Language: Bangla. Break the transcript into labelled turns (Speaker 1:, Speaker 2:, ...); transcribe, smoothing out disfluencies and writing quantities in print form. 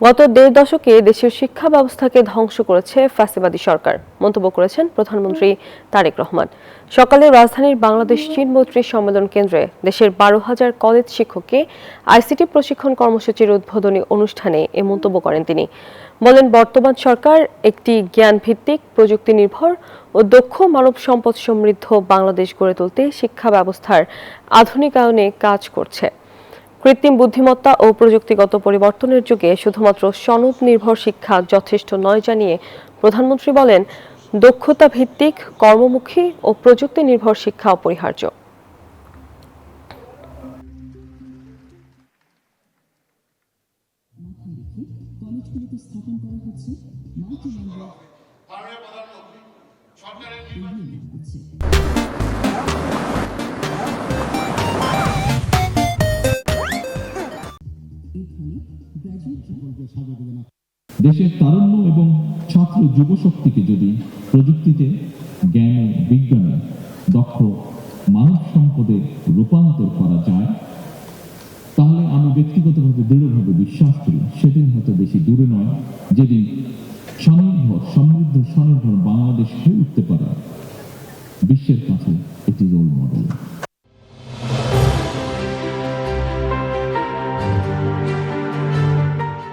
Speaker 1: গত দেড় দশকে দেশের শিক্ষা ব্যবস্থাকে ধ্বংস করেছে ফ্যাসিবাদী সরকার, মন্তব্য করেছেন প্রধানমন্ত্রী তারেক রহমান। সকালে রাজধানীর বাংলাদেশ চীন মৈত্রী সম্মেলন কেন্দ্রে দেশের 12,000 কলেজ শিক্ষককে আইসিটি প্রশিক্ষণ কর্মসূচির উদ্বোধনী অনুষ্ঠানে এ মন্তব্য করেন তিনি। বলেন, বর্তমান সরকার একটি জ্ঞানভিত্তিক, প্রযুক্তি নির্ভর ও দক্ষ মানব সম্পদ সমৃদ্ধ বাংলাদেশ গড়ে তুলতে শিক্ষা ব্যবস্থার আধুনিকায়নে কাজ করছে। কৃত্রিম বুদ্ধিমত্তা ও প্রযুক্তিগত পরিবর্তনের যুগে শুধুমাত্র সনদ নির্ভর শিক্ষা যথেষ্ট নয় জানিয়ে প্রধানমন্ত্রী বলেন, দক্ষতা ভিত্তিক, কর্মমুখী ও প্রযুক্তি নির্ভর শিক্ষা অপরিহার্য।
Speaker 2: দেশের তারুণ্য এবং ছাত্র যুবশক্তিকে যদি প্রযুক্তিতে, জ্ঞানে, বিজ্ঞানে দক্ষ মানব সম্পদে রূপান্তর করা যায়, তাহলে আমি ব্যক্তিগতভাবে দৃঢ়ভাবে বিশ্বাস করি সেদিন হয়তো বেশি দূরে নয় যেদিন স্বনির্ভর, সমৃদ্ধ, স্বনির্ভর বাংলাদেশ হয়ে উঠতে পারে বিশ্বের কাছে একটি রোল মডেল।